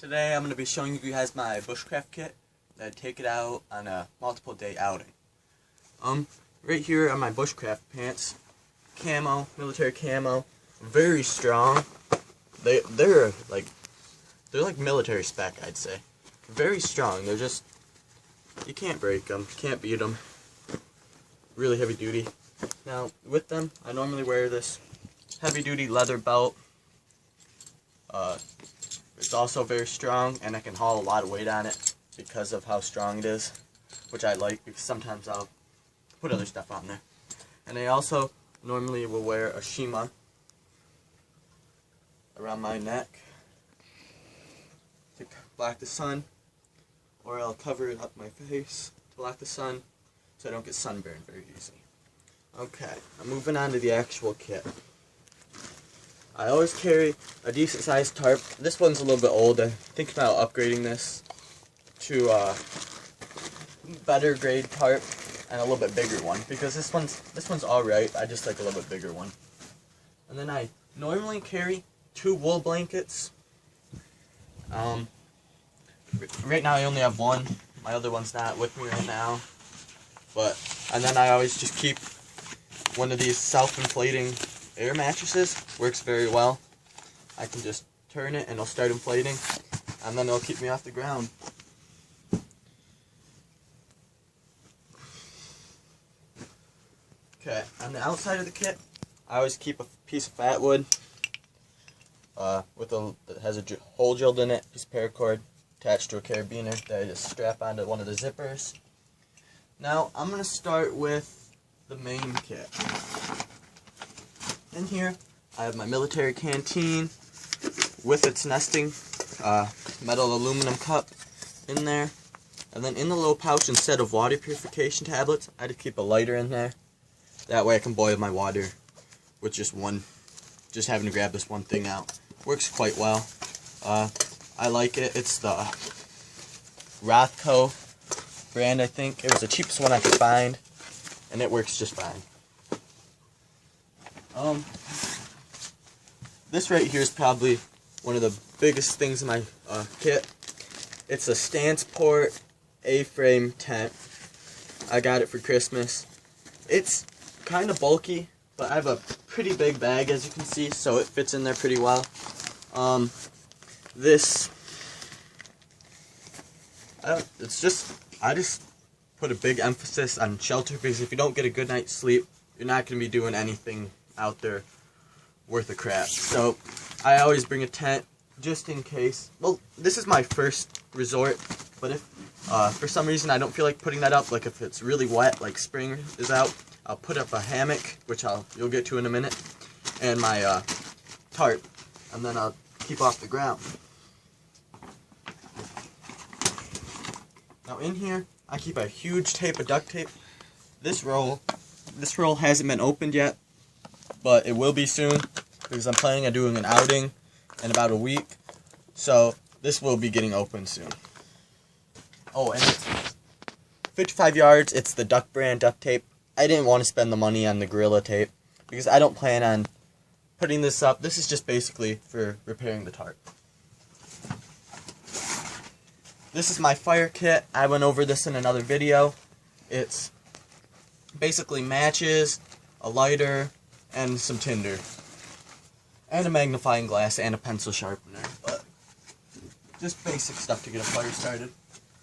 Today I'm going to be showing you guys my Bushcraft Kit. I take it out on a multiple day outing. Right here are my Bushcraft pants. Camo, military camo, very strong. They're like military spec, I'd say. Very strong. They're just, you can't break them, you can't beat them. Really heavy duty. Now with them, I normally wear this heavy duty leather belt. It's also very strong, and I can haul a lot of weight on it because of how strong it is, which I like because sometimes I'll put other stuff on there. And I also normally will wear a shima around my neck to block the sun, or I'll cover it up my face to block the sun so I don't get sunburned very easily. Okay, I'm moving on to the actual kit. I always carry a decent sized tarp. This one's a little bit old. I think about upgrading this to a better grade tarp and a little bit bigger one, because this one's alright. I just like a little bit bigger one. And then I normally carry 2 wool blankets. Right now I only have one. My other one's not with me right now. And then I always just keep one of these self-inflating air mattresses. Works very well. I can just turn it and it'll start inflating, and then it'll keep me off the ground. Okay, on the outside of the kit, I always keep a piece of fat wood that has a hole drilled in it, piece of paracord attached to a carabiner that I just strap onto one of the zippers. Now I'm going to start with the main kit. In here, I have my military canteen with its nesting metal aluminum cup in there. And then in the little pouch, instead of water purification tablets, I just keep a lighter in there. That way I can boil my water with just having to grab this one thing out. Works quite well. I like it. It's the Rothco brand, I think. It was the cheapest one I could find, and it works just fine. This right here is probably one of the biggest things in my kit. It's a stance port A-frame tent. I got it for Christmas. It's kind of bulky, but I have a pretty big bag, as you can see, so it fits in there pretty well. I just put a big emphasis on shelter, because if you don't get a good night's sleep, you're not going to be doing anything out there worth a crap. So I always bring a tent just in case. Well, this is my first resort, but if for some reason I don't feel like putting that up, like if it's really wet, like spring is out, I'll put up a hammock, which you'll get to in a minute, and my tarp, and then I'll keep off the ground. Now in here, I keep a huge tape of duct tape. This roll hasn't been opened yet, but it will be soon, because I'm planning on doing an outing in about a week, so this will be getting opened soon. Oh, and it's 55 yards, it's the Duck brand duct tape. I didn't want to spend the money on the Gorilla tape, because I don't plan on putting this up. This is just basically for repairing the tarp. This is my fire kit. I went over this in another video. It's basically matches, a lighter, and some tinder, and a magnifying glass, and a pencil sharpener, but just basic stuff to get a fire started.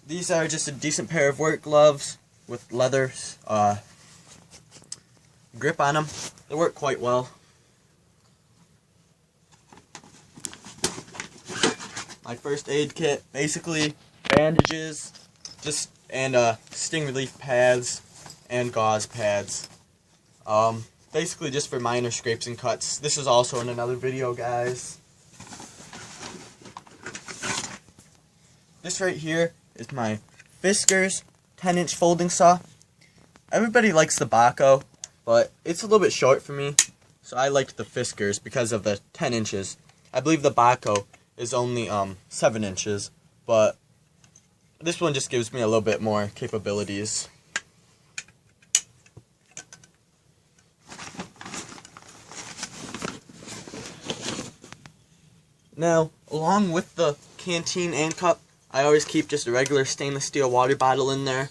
These are just a decent pair of work gloves with leather grip on them. They work quite well. My first aid kit, basically bandages, and sting relief pads and gauze pads. Basically just for minor scrapes and cuts. This is also in another video, guys. This right here is my Fiskars 10-inch folding saw. Everybody likes the Baco, but it's a little bit short for me, so I liked the Fiskars because of the 10 inches. I believe the Baco is only 7 inches, but this one just gives me a little bit more capabilities. Now, along with the canteen and cup, I always keep just a regular stainless steel water bottle in there,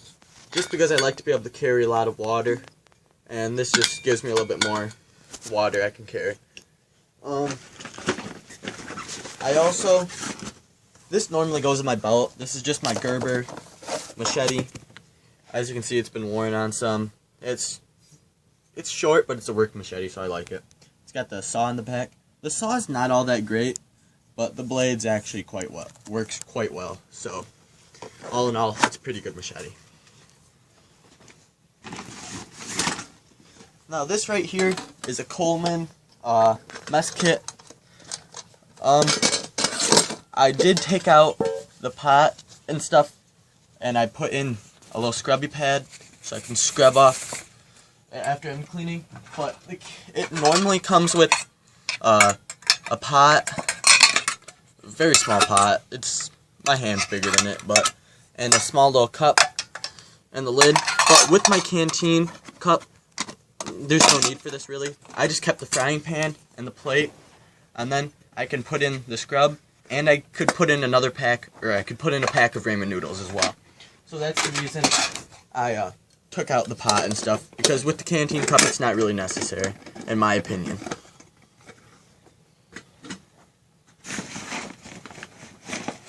just because I like to be able to carry a lot of water, and this just gives me a little bit more water I can carry. I also, this normally goes in my belt. This is just my Gerber machete. As you can see, it's been worn on some. It's short, but it's a work machete, so I like it. It's got the saw in the back. The saw is not all that great, but the blade's actually works quite well. So, all in all, it's a pretty good machete. Now, this right here is a Coleman mess kit. I did take out the pot and stuff, and I put in a little scrubby pad so I can scrub off after I'm cleaning. But it normally comes with a pot, a very small pot. My hand's bigger than it, and a small little cup and the lid. But with my canteen cup, there's no need for this really. I just kept the frying pan and the plate, and then I can put in the scrub, and I could put in another pack, or I could put in a pack of ramen noodles as well. So that's the reason I took out the pot and stuff, because with the canteen cup it's not really necessary, in my opinion.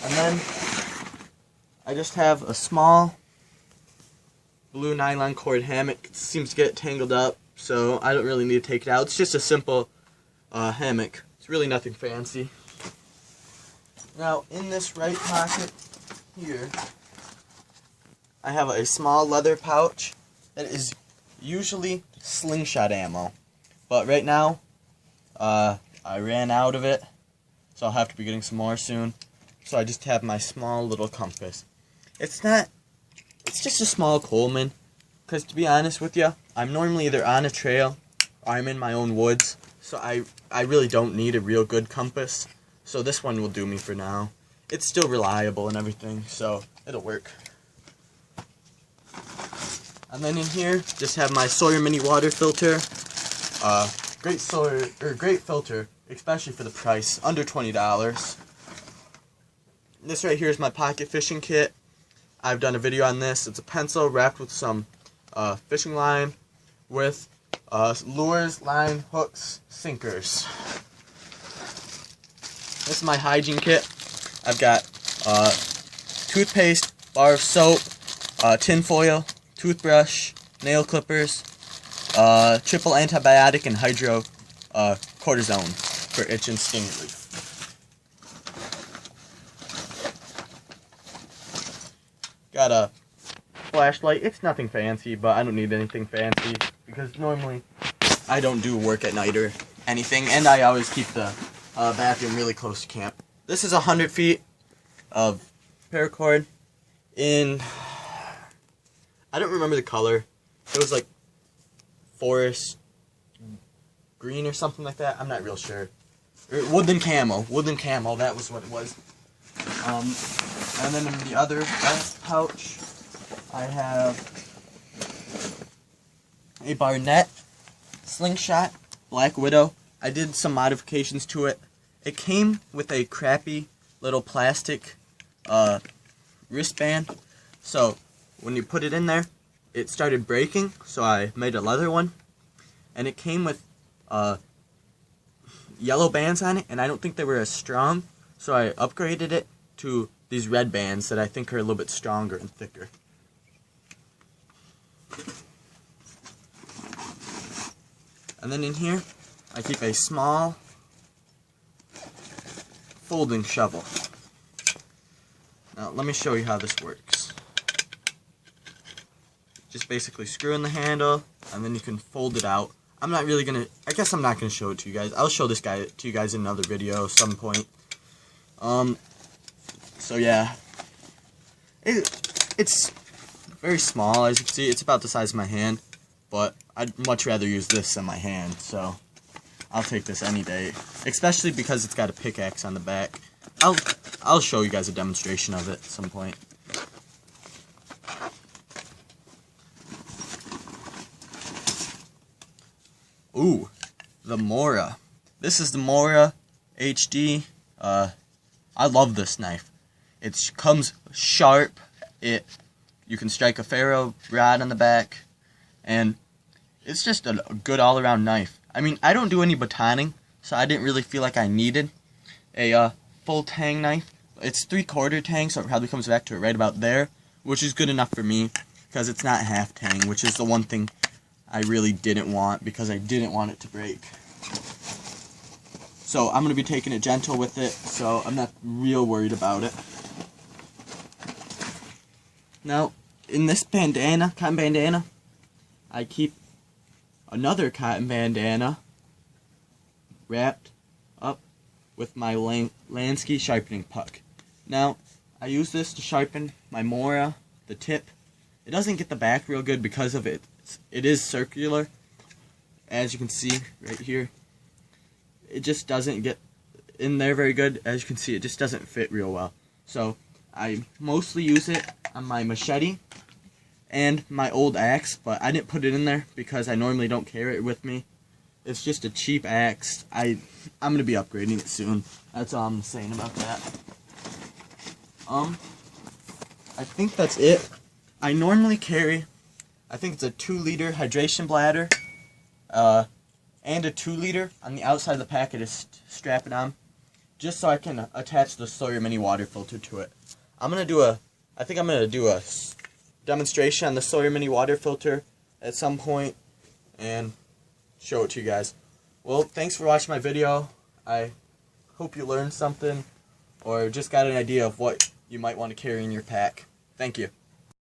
And then I just have a small blue nylon cord hammock. It seems to get tangled up, so I don't really need to take it out. It's just a simple hammock. It's really nothing fancy. Now, in this right pocket here, I have a small leather pouch that is usually slingshot ammo. But right now, I ran out of it, so I'll have to be getting some more soon. So I just have my small little compass. It's just a small Coleman, because to be honest with you, I'm normally either on a trail or I'm in my own woods, so I really don't need a real good compass. So this one will do me for now. It's still reliable and everything, so it'll work. And then in here, just have my Sawyer mini water filter. Great filter, especially for the price, under $20. This right here is my pocket fishing kit. I've done a video on this. It's a pencil wrapped with some fishing line with lures, line, hooks, sinkers. This is my hygiene kit. I've got toothpaste, bar of soap, tin foil, toothbrush, nail clippers, triple antibiotic, and hydrocortisone for itch and sting relief. Got a flashlight. It's nothing fancy, but I don't need anything fancy because normally I don't do work at night or anything, and I always keep the bathroom really close to camp. This is 100 feet of paracord in, I don't remember the color. It was like forest green or something like that. I'm not real sure. Woodland camo, that was what it was. And then in the other last pouch, I have a Barnett slingshot, Black Widow. I did some modifications to it. It came with a crappy little plastic wristband. So when you put it in there, it started breaking. So I made a leather one. And it came with yellow bands on it. And I don't think they were as strong. So I upgraded it to these red bands that I think are a little bit stronger and thicker. And then in here, I keep a small folding shovel. Now, let me show you how this works. Just basically screw in the handle, and then you can fold it out. I guess I'm not going to show it to you guys. I'll show this guy to you guys in another video at some point. So yeah, it's very small. As you can see, it's about the size of my hand, but I'd much rather use this than my hand, so I'll take this any day, especially because it's got a pickaxe on the back. I'll show you guys a demonstration of it at some point. Ooh, the Mora. This is the Mora HD I love this knife. It comes sharp. You can strike a ferro rod on the back, and it's just a good all-around knife. I mean, I don't do any batoning, so I didn't really feel like I needed a full tang knife. It's 3/4 tang, so it probably comes back to it right about there, which is good enough for me because it's not half tang, which is the one thing I really didn't want because I didn't want it to break. So I'm going to be taking it gentle with it, so I'm not real worried about it. Now, in this bandana, cotton bandana, I keep another cotton bandana wrapped up with my Lansky sharpening puck. Now, I use this to sharpen my Mora, the tip. It doesn't get the back real good because of it. It is circular, as you can see right here. It just doesn't get in there very good. As you can see, it just doesn't fit real well. So, I mostly use it on my machete and my old axe, but I didn't put it in there because I normally don't carry it with me. It's just a cheap axe. I'm going to be upgrading it soon. That's all I'm saying about that. I think that's it. I normally carry, I think it's a 2-liter hydration bladder, and a 2-liter on the outside of the packet to strap it on, just so I can attach the Sawyer Mini water filter to it. I think I'm gonna do a demonstration on the Sawyer Mini water filter at some point and show it to you guys. Well, thanks for watching my video. I hope you learned something or just got an idea of what you might want to carry in your pack. Thank you.